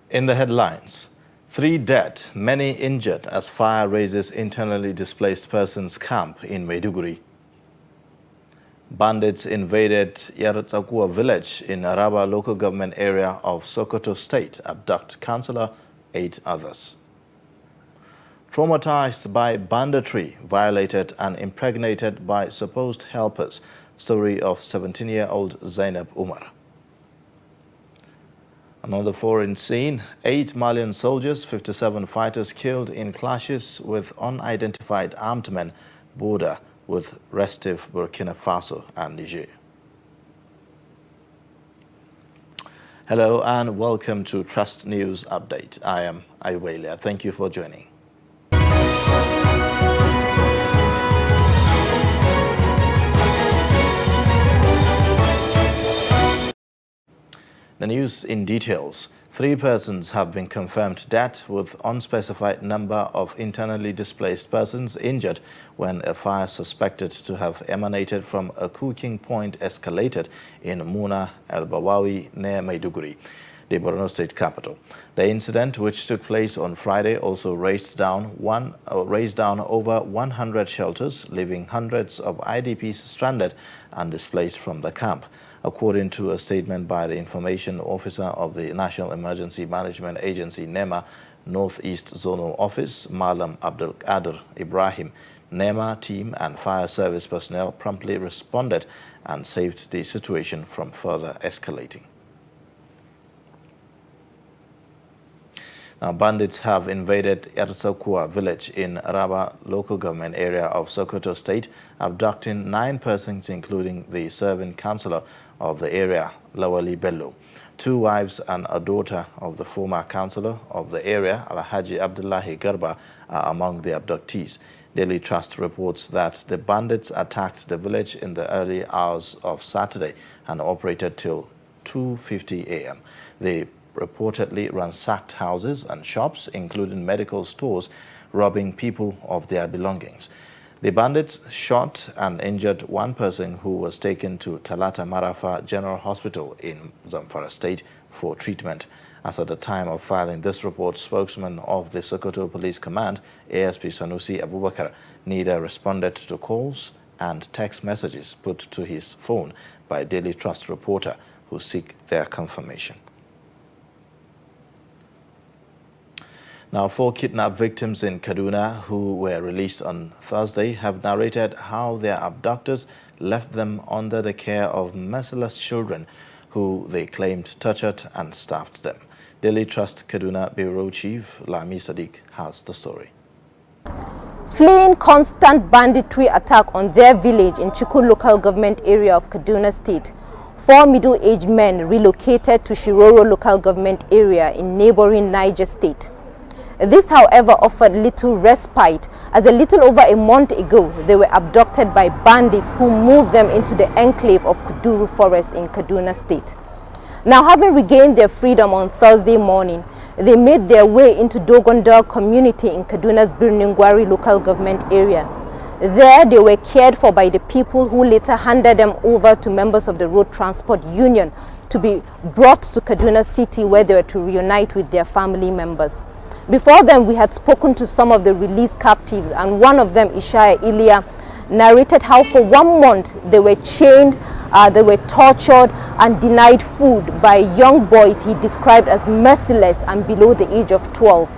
In the headlines, 3 dead, many injured as fire razes internally displaced persons camp in Maiduguri. Bandits invaded Yaratsakua village in Araba local government area of Sokoto state, abduct councillor, 8 others. Traumatized by banditry, violated and impregnated by supposed helpers, story of 17-year-old Zainab Umar. Another foreign scene, 8 Malian soldiers, 57 fighters killed in clashes with unidentified armed men, border with restive Burkina Faso and Niger. Hello and welcome to Trust News Update. I am Ayubelia. Thank you for joining. The news in details. 3 persons have been confirmed dead with unspecified number of internally displaced persons injured when a fire suspected to have emanated from a cooking point escalated in Muna El Bawawi near Maiduguri, the Borno state capital. The incident, which took place on Friday, also raised down over 100 shelters, leaving hundreds of IDPs stranded and displaced from the camp. According to a statement by the information officer of the National Emergency Management Agency, NEMA, Northeast Zonal Office, Malam Abdul Qadir Ibrahim, NEMA team and fire service personnel promptly responded and saved the situation from further escalating. Now, bandits have invaded Yaratsakua village in Araba local government area of Sokoto state, abducting 9 persons, including the serving councillor of the area, Lawali Bello. 2 wives and a daughter of the former councillor of the area, Alhaji Abdullahi Garba, are among the abductees. Daily Trust reports that the bandits attacked the village in the early hours of Saturday and operated till 2:50 a.m. They reportedly ransacked houses and shops, including medical stores, robbing people of their belongings. The bandits shot and injured 1 person who was taken to Talata Marafa General Hospital in Zamfara State for treatment. As at the time of filing this report, spokesman of the Sokoto Police Command, ASP Sanusi Abubakar, neither responded to calls and text messages put to his phone by Daily Trust reporter who seek their confirmation. Now, 4 kidnapped victims in Kaduna who were released on Thursday have narrated how their abductors left them under the care of merciless children who they claimed tortured and starved them. Daily Trust Kaduna Bureau Chief Lami Sadiq has the story. Fleeing constant banditry attack on their village in Chiku local government area of Kaduna State, 4 middle-aged men relocated to Shiroro local government area in neighboring Niger State. This, however, offered little respite, as a little over a month ago, they were abducted by bandits who moved them into the enclave of Kuduru Forest in Kaduna State. Now, having regained their freedom on Thursday morning, they made their way into Dogondar community in Kaduna's Birningwari local government area. There, they were cared for by the people who later handed them over to members of the Road Transport Union to be brought to Kaduna City, where they were to reunite with their family members. Before them, we had spoken to some of the released captives, and one of them, Ishaya Ilya, narrated how for 1 month they were chained, they were tortured and denied food by young boys he described as merciless and below the age of 12.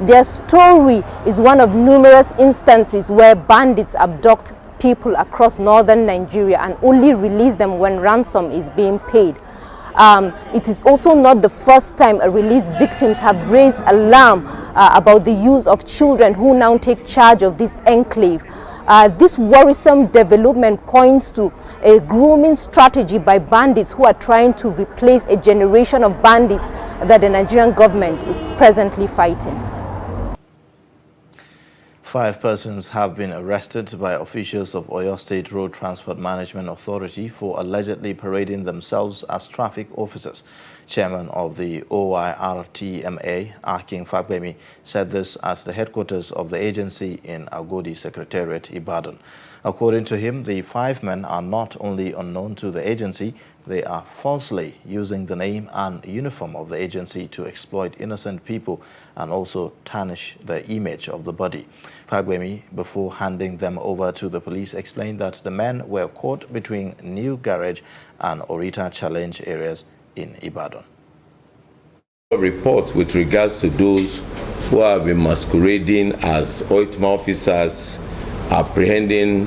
Their story is one of numerous instances where bandits abduct people across northern Nigeria and only release them when ransom is being paid. It is also not the first time released victims have raised alarm about the use of children who now take charge of this enclave. This worrisome development points to a grooming strategy by bandits who are trying to replace a generation of bandits that the Nigerian government is presently fighting. 5 persons have been arrested by officials of Oyo State Road Transport Management Authority for allegedly parading themselves as traffic officers. Chairman of the OYRTMA, Akin Fagbemi, said this at the headquarters of the agency in Agodi Secretariat, Ibadan. According to him, the 5 men are not only unknown to the agency, they are falsely using the name and uniform of the agency to exploit innocent people and also tarnish the image of the body. Fagbemi, before handing them over to the police, explained that the men were caught between New Garage and Orita Challenge areas in Ibadan. Reports with regards to those who have been masquerading as OITMA officers, apprehending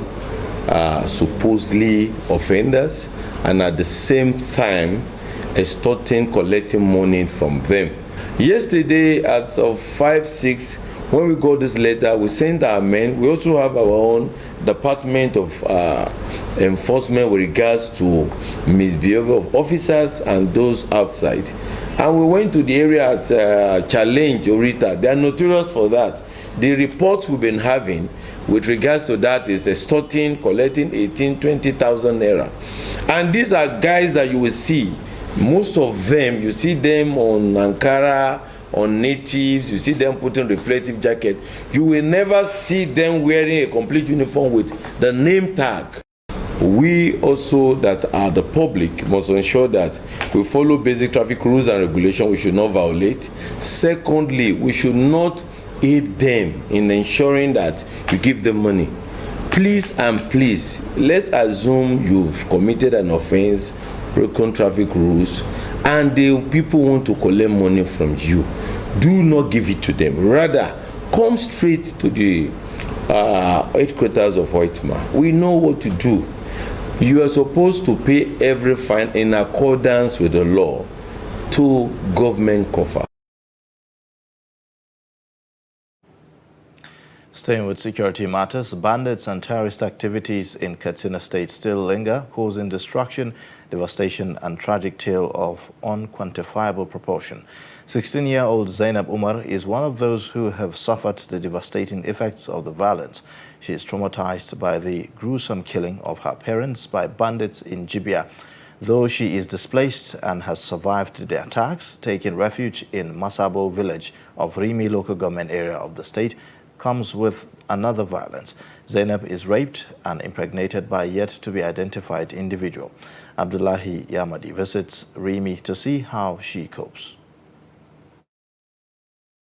supposedly offenders, and at the same time extorting, collecting money from them. Yesterday at 5-6, when we got this letter, we sent our men. We also have our own department of enforcement with regards to misbehavior of officers and those outside. And we went to the area at Challenge, Orita. They are notorious for that. The reports we've been having with regards to that is extorting, collecting 20,000 naira. And these are guys that you will see. Most of them, you see them on Ankara, on natives, you see them putting reflective jacket. You will never see them wearing a complete uniform with the name tag. We also, that are the public, must ensure that we follow basic traffic rules and regulations we should not violate. Secondly, we should not aid them in ensuring that you give them money. Please and please, let's assume you've committed an offense, broken traffic rules, and the people want to collect money from you. Do not give it to them. Rather, come straight to the headquarters of OITMA. We know what to do. You are supposed to pay every fine in accordance with the law to government coffers. Staying with security matters, bandits and terrorist activities in Katsina State still linger, causing destruction, devastation and tragic tale of unquantifiable proportion. 16-year-old Zainab Umar is one of those who have suffered the devastating effects of the violence. She is traumatized by the gruesome killing of her parents by bandits in Jibia. Though she is displaced and has survived the attacks, taking refuge in Masabo village of Rimi local government area of the state comes with another violence. Zainab is raped and impregnated by a yet-to-be-identified individual. Abdullahi Yamadi visits Rimi to see how she copes.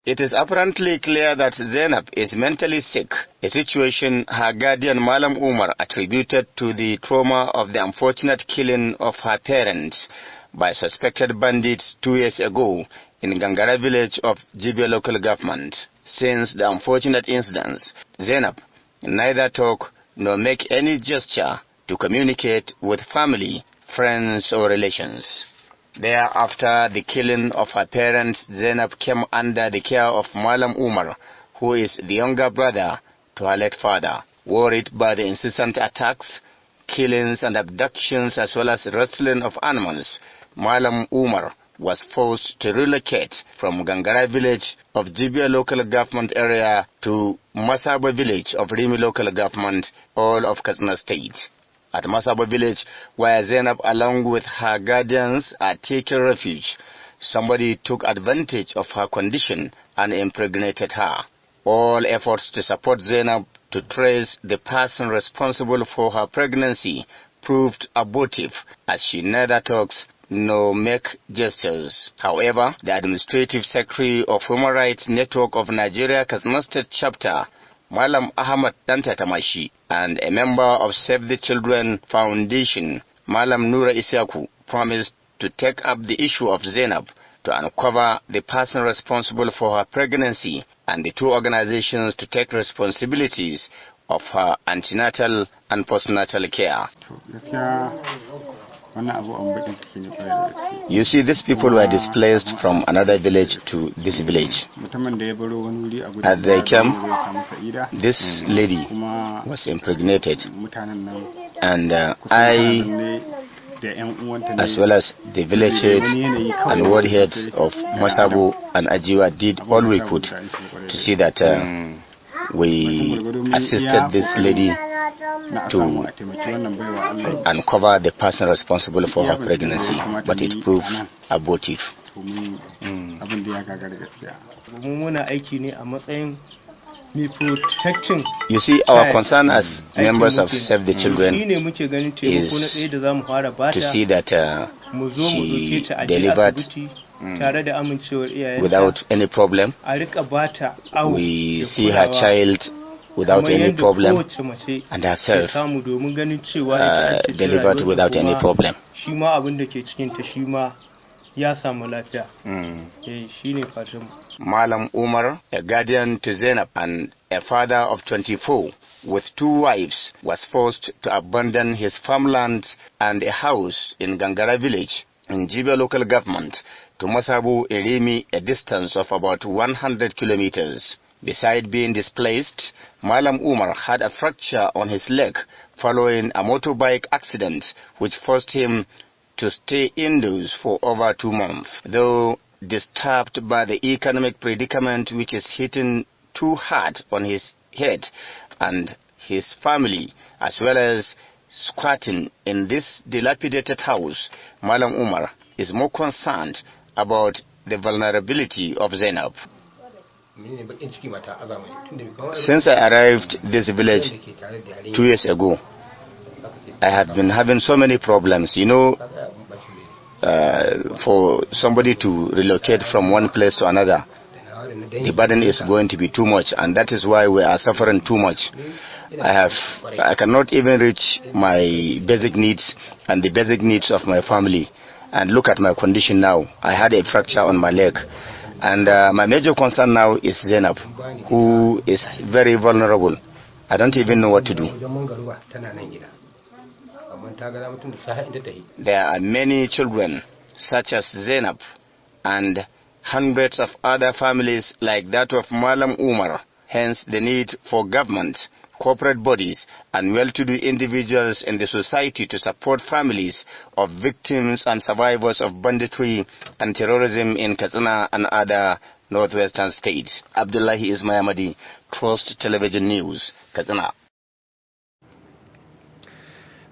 It is apparently clear that Zainab is mentally sick, a situation her guardian Malam Umar attributed to the trauma of the unfortunate killing of her parents by suspected bandits 2 years ago in Gangara village of Jibia local government. Since the unfortunate incidents, Zainab neither talk nor make any gesture to communicate with family, friends or relations. Thereafter the killing of her parents, Zainab came under the care of Malam Umar, who is the younger brother to her late father. Worried by the incessant attacks, killings and abductions as well as rustling of animals, Malam Umar was forced to relocate from Gangara village of Jibia local government area to Masaba village of Rimi local government, all of Katsina State. At Masaba village, where Zainab along with her guardians are taking refuge, somebody took advantage of her condition and impregnated her. All efforts to support Zainab to trace the person responsible for her pregnancy proved abortive, as she neither talks nor make gestures. However, the Administrative Secretary of Human Rights Network of Nigeria Katsina State Chapter, Malam Ahmad Dantatamashi, and a member of Save the Children Foundation, Malam Nura Isyaku, promised to take up the issue of Zainab to uncover the person responsible for her pregnancy and the two organizations to take responsibilities of her antenatal and postnatal care. You see, these people were displaced from another village to this village. As they came, this lady was impregnated, and I, as well as the village head and ward heads of Masabo and Ajiwa, did all we could to see that we assisted this lady to uncover the person responsible for her pregnancy, but it proved abortive. You see, our concern as members of Save the Children is to see that she delivered without any problem. We see her child without any problem, and herself delivered without any problem. Malam Umar, a guardian to Zainab and a father of 24 with 2 wives, was forced to abandon his farmland and a house in Gangara village in Jibe local government to Masabu Erimi, a distance of about 100 kilometers. Besides being displaced, Malam Umar had a fracture on his leg following a motorbike accident which forced him to stay indoors for over 2 months. Though disturbed by the economic predicament which is hitting too hard on his head and his family, as well as squatting in this dilapidated house, Malam Umar is more concerned about the vulnerability of Zainab. Since I arrived this village 2 years ago, I have been having so many problems. You know, for somebody to relocate from one place to another, the burden is going to be too much, and that is why we are suffering too much. I cannot even reach my basic needs and the basic needs of my family. And look at my condition now. I had a fracture on my leg. And my major concern now is Zainab, who is very vulnerable. I don't even know what to do. There are many children, such as Zainab, and hundreds of other families like that of Malam Umar. Hence the need for government, corporate bodies, and well-to-do individuals in the society to support families of victims and survivors of banditry and terrorism in Katsina and other northwestern states. Abdullahi Ismayamadi, Trust Television News, Katsina.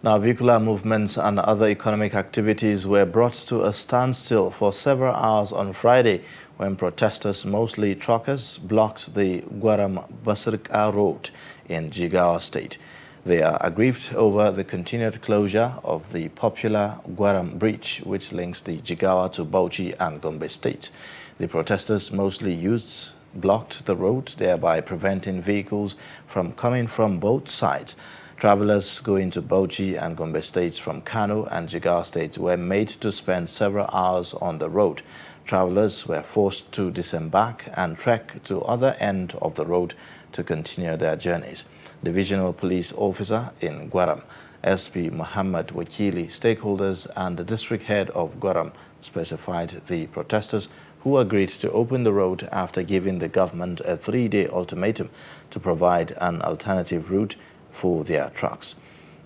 Now, vehicular movements and other economic activities were brought to a standstill for several hours on Friday when protesters, mostly truckers, blocked the Gwaram-Basirka Road in Jigawa State. They are aggrieved over the continued closure of the popular Gwaram Bridge, which links the Jigawa to Bauchi and Gombe states. The protesters, mostly youths, blocked the road, thereby preventing vehicles from coming from both sides. Travelers going to Bauchi and Gombe states from Kano and Jigawa states were made to spend several hours on the road. Travelers were forced to disembark and trek to other end of the road to continue their journeys. Divisional Police Officer in Gwaram, SP Muhammad Wakili, stakeholders and the district head of Gwaram specified the protesters who agreed to open the road after giving the government a 3-day ultimatum to provide an alternative route for their trucks.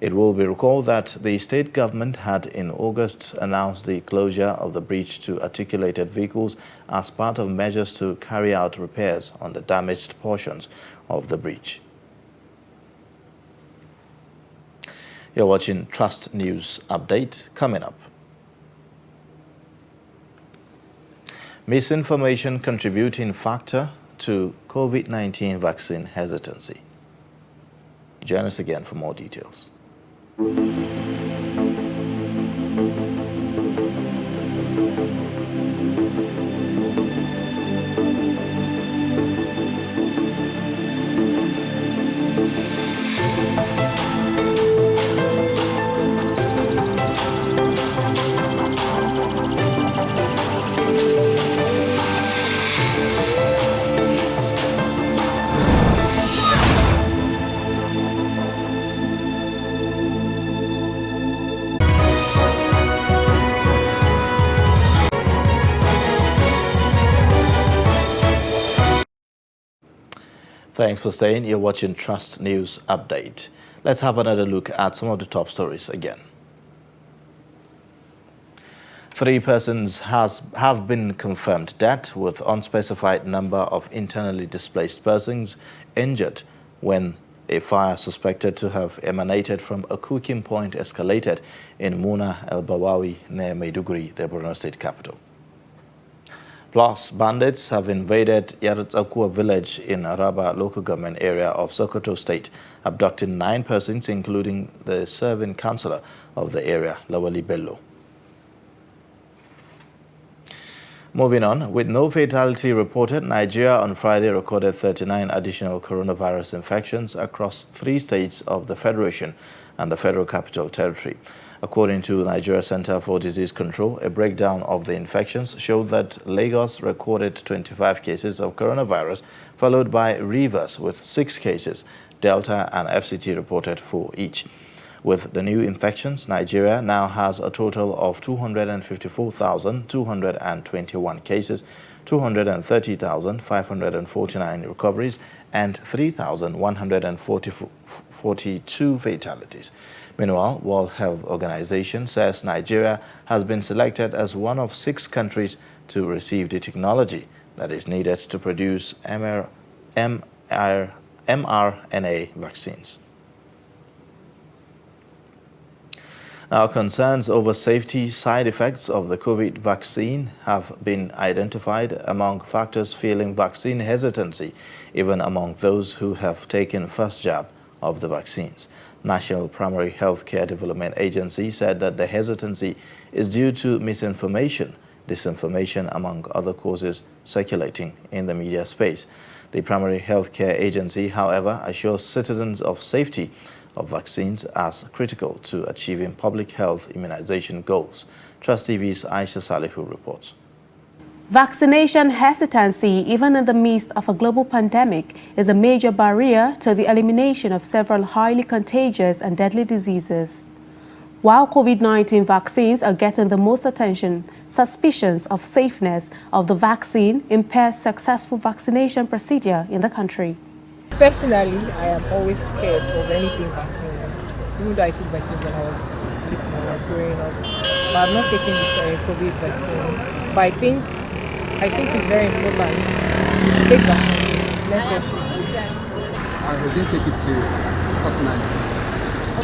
It will be recalled that the state government had in August announced the closure of the bridge to articulated vehicles as part of measures to carry out repairs on the damaged portions of the bridge. You're watching Trust News Update. Coming up, misinformation contributing factor to COVID-19 vaccine hesitancy. Join us again for more details. Thanks for staying. You're watching Trust News Update. Let's have another look at some of the top stories again. 3 persons have been confirmed dead, with unspecified number of internally displaced persons injured when a fire suspected to have emanated from a cooking point escalated in Muna El Bawawi near Maiduguri, the Borno State capital. Plus, bandits have invaded Yarutsakua village in Araba local government area of Sokoto State, abducting 9 persons, including the serving councillor of the area, Lawali Bello. Moving on, with no fatality reported, Nigeria on Friday recorded 39 additional coronavirus infections across 3 states of the Federation and the Federal Capital Territory. According to Nigeria Center for Disease Control, a breakdown of the infections showed that Lagos recorded 25 cases of coronavirus, followed by Rivers with 6 cases. Delta and FCT reported 4 each. With the new infections, Nigeria now has a total of 254,221 cases, 230,549 recoveries, and 3,142 fatalities. Meanwhile, World Health Organization says Nigeria has been selected as one of 6 countries to receive the technology that is needed to produce mRNA vaccines. Now, concerns over safety side effects of the COVID vaccine have been identified among factors fueling vaccine hesitancy, even among those who have taken first jab of the vaccines. National Primary Healthcare Development Agency said that the hesitancy is due to misinformation, disinformation, among other causes circulating in the media space. The Primary Healthcare Agency, however, assures citizens of safety of vaccines as critical to achieving public health immunization goals. Trust TV's Aisha Salihu reports. Vaccination hesitancy, even in the midst of a global pandemic, is a major barrier to the elimination of several highly contagious and deadly diseases. While COVID-19 vaccines are getting the most attention, suspicions of safeness of the vaccine impairs successful vaccination procedure in the country. Personally, I am always scared of anything vaccine. Even though I took vaccines when I was little, when I was growing up, but I've not taken the COVID vaccine. But I think it's very important. You should take vaccines. Necessary. I didn't take it serious, personally.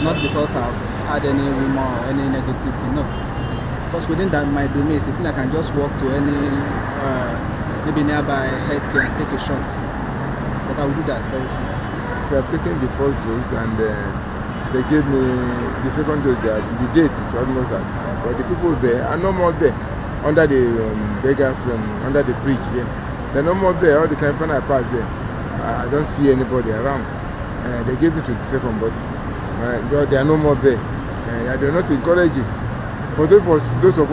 Not because I've had any rumor or any negative thing, no. Because within that my domain, it's a thing I can just walk to any maybe nearby healthcare and take a shot. But I will do that very soon. So I've taken the first dose and they gave me the second dose. The date is almost at hand. But the people there are no more there. Under the beggar from under the bridge there. They're no more there all the time when I pass there. I don't see anybody around. They gave me to the second, but they are no more there. They're not encouraging. For those of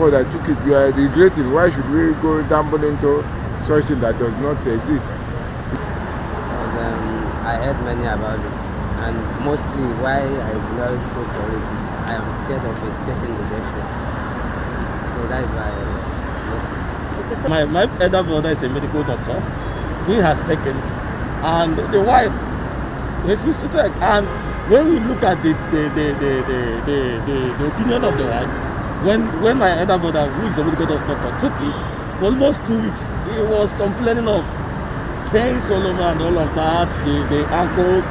us that took it, we are regretting. Why should we go gamble into something that does not exist? I heard many about it, and mostly why I will not go for it is I am scared of it taking rejection. So that is why mostly. My elder brother is a medical doctor. He has taken, and the wife refused to take. And when we look at the opinion of the wife, when my elder brother, who is a medical doctor, took it, for almost 2 weeks, he was complaining of pains all over and all of that, the ankles,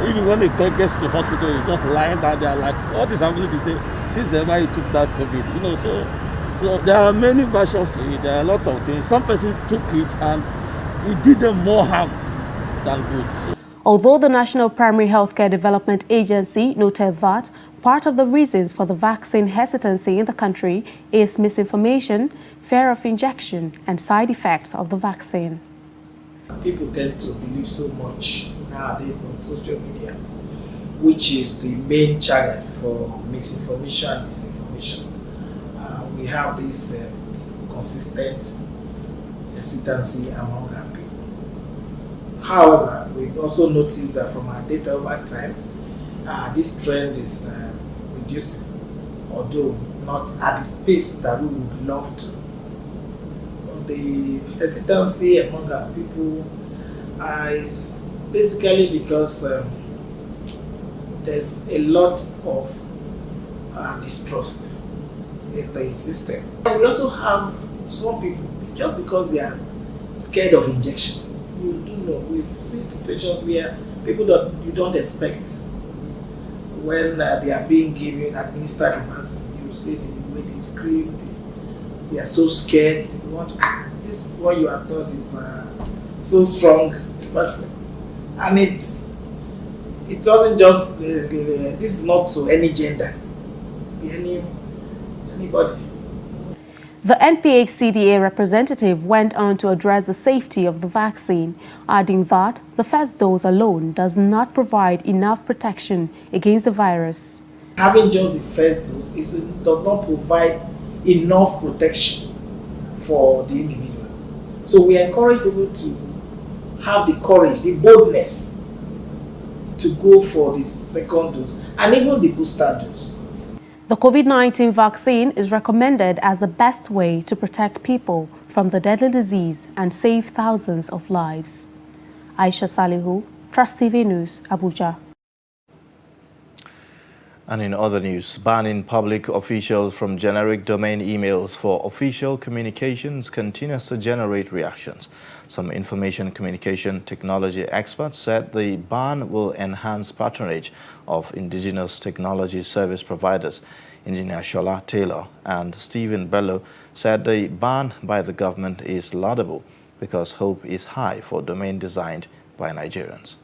even when the dog gets to the hospital, he's just lying down there like, what is happening to say, since ever he took that COVID, so there are many versions to it, there are a lot of things. Some persons took it and it did them more harm than good. Although the National Primary Healthcare Development Agency noted that part of the reasons for the vaccine hesitancy in the country is misinformation, fear of injection, and side effects of the vaccine. People tend to believe so much nowadays on social media, which is the main channel for misinformation and disinformation. We have this consistent hesitancy among our people. However, we've also noticed that from our data over time, this trend is reducing, although not at the pace that we would love to. The hesitancy among our people is basically because there's a lot of distrust in the system. We also have some people, just because they are scared of injections. You do know, we've seen situations where people that you don't expect, when they are being administered the vaccine, you see the way they scream, they are so scared. this one you are taught is so strong person, and it doesn't just this is not to any gender, anybody. The NPHCDA representative went on to address the safety of the vaccine, adding that the first dose alone does not provide enough protection against the virus. Having just the first dose does not provide enough protection for the individual. So we encourage people to have the courage, the boldness to go for the second dose and even the booster dose. The COVID-19 vaccine is recommended as the best way to protect people from the deadly disease and save thousands of lives. Aisha Salihu, Trust TV News, Abuja. And in other news, banning public officials from generic domain emails for official communications continues to generate reactions. Some information communication technology experts said the ban will enhance patronage of indigenous technology service providers. Engineer Shola Taylor and Stephen Bello said the ban by the government is laudable because hope is high for domain designed by Nigerians.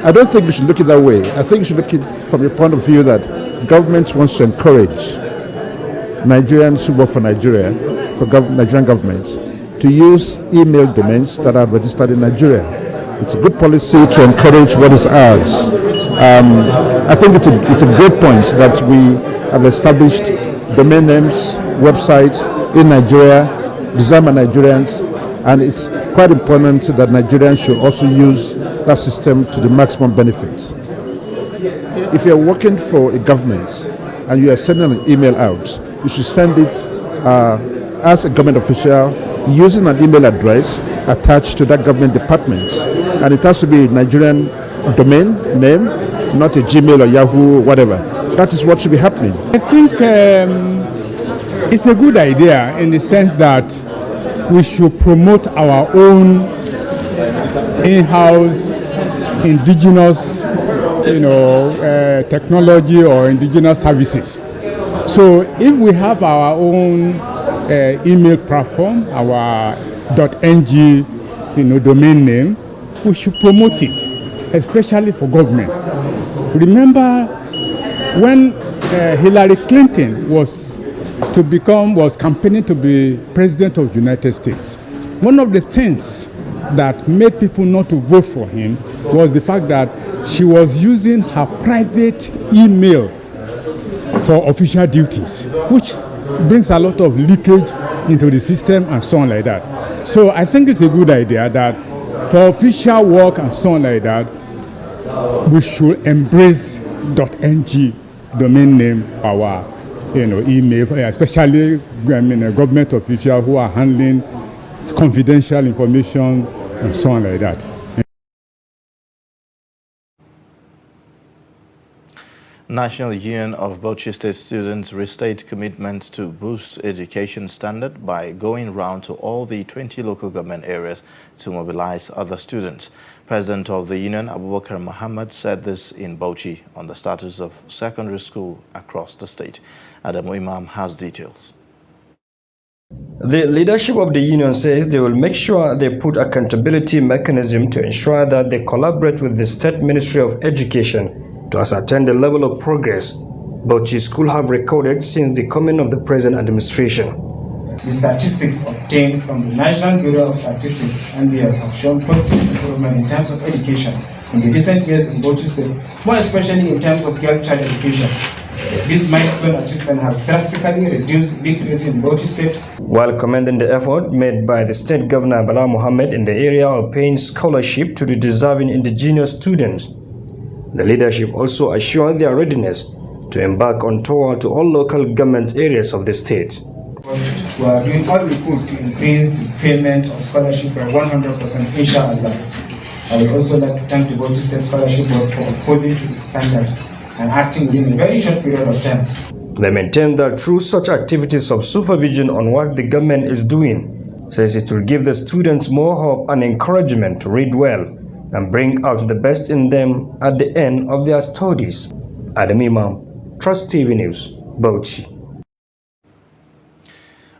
I don't think we should look at it that way. I think we should look at it from the point of view that government wants to encourage Nigerians who work for Nigeria, for Nigerian government, to use email domains that are registered in Nigeria. It's a good policy to encourage what is ours. I think it's a great point that we have established domain names, websites in Nigeria, designed by Nigerians, and it's quite important that Nigerians should also use that system to the maximum benefit. If you're working for a government and you are sending an email out, you should send it as a government official using an email address attached to that government department. And it has to be a Nigerian domain name, not a Gmail or Yahoo or whatever. That is what should be happening. I think it's a good idea in the sense that we should promote our own in-house indigenous, technology or indigenous services. So if we have our own email platform, our .ng, domain name, we should promote it, especially for government. Remember when Hillary Clinton was campaigning to be president of the United States, one of the things that made people not to vote for him was the fact that she was using her private email for official duties, which brings a lot of leakage into the system and so on like that. So I think it's a good idea that for official work and so on like that, we should embrace .ng domain name for our email, especially government officials who are handling confidential information and so on like that. National Union of Bauchi State Students restate commitment to boost education standard by going round to all the 20 local government areas to mobilize other students. President of the union, Abubakar Muhammad, said this in Bauchi on the status of secondary school across the state. Adamu Imam has details. The leadership of the union says they will make sure they put accountability mechanism to ensure that they collaborate with the State Ministry of Education to ascertain the level of progress Bauchi School have recorded since the coming of the present administration. The statistics obtained from the National Bureau of Statistics (NBS) have shown positive improvement in terms of education in the recent years in Bauchi State, more especially in terms of girl child education. This milestone achievement has drastically reduced literacy in Bauchi State. While commending the effort made by the State Governor Bala Mohammed in the area of paying scholarship to the deserving indigenous students, the leadership also assured their readiness to embark on tour to all local government areas of the state. We are doing all we could to increase the payment of scholarship by 100%, inshallah. I would also like to thank the Bauchi State Scholarship Board for upholding to its standard and acting within a very short period of time. They maintain that through such activities of supervision on what the government is doing, says it will give the students more hope and encouragement to read well and bring out the best in them at the end of their studies. Adam Imam, Trust TV News, Bauchi.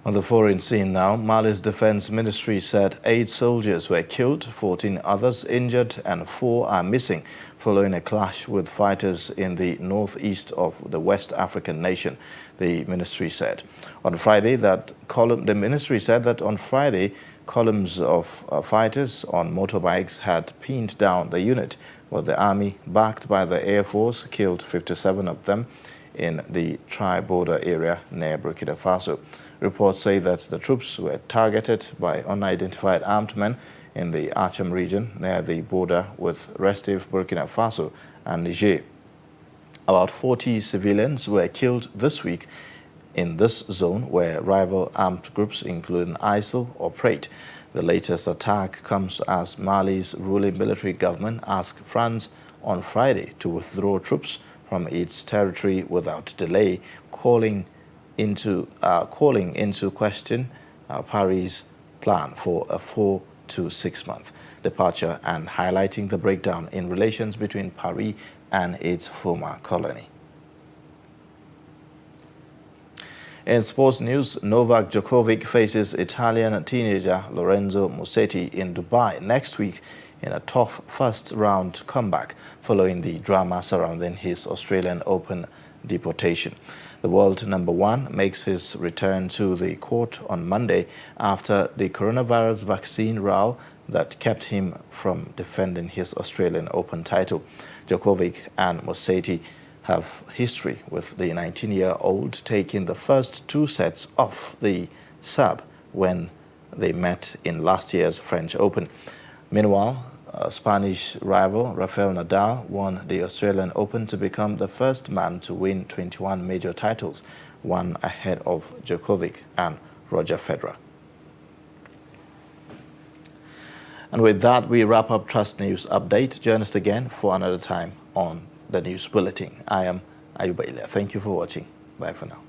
On the foreign scene now, Mali's defense ministry said 8 soldiers were killed, 14 others injured, and 4 are missing following a clash with fighters in the northeast of the West African nation, the ministry said. On Friday, the ministry said that on Friday, columns of fighters on motorbikes had pinned down the unit, while the army, backed by the Air Force, killed 57 of them in the tri-border area near Burkina Faso. Reports say that the troops were targeted by unidentified armed men in the Achem region near the border with restive Burkina Faso and Niger. About 40 civilians were killed this week in this zone where rival armed groups including ISIL operate. The latest attack comes as Mali's ruling military government asked France on Friday to withdraw troops from its territory without delay, calling into question Paris' plan for a 4 to 6 month departure and highlighting the breakdown in relations between Paris and its former colony. In sports news, Novak Djokovic faces Italian teenager Lorenzo Musetti in Dubai next week in a tough first-round comeback following the drama surrounding his Australian Open deportation. The world #1 makes his return to the court on Monday after the coronavirus vaccine row that kept him from defending his Australian Open title. Djokovic and Musetti have history, with the 19-year-old taking the first 2 sets off the Serb when they met in last year's French Open. Meanwhile, Spanish rival Rafael Nadal won the Australian Open to become the first man to win 21 major titles, one ahead of Djokovic and Roger Federer. And with that, we wrap up Trust News Update. Join us again for another time on the News Bulletin. I am Ayuba Ilya. Thank you for watching. Bye for now.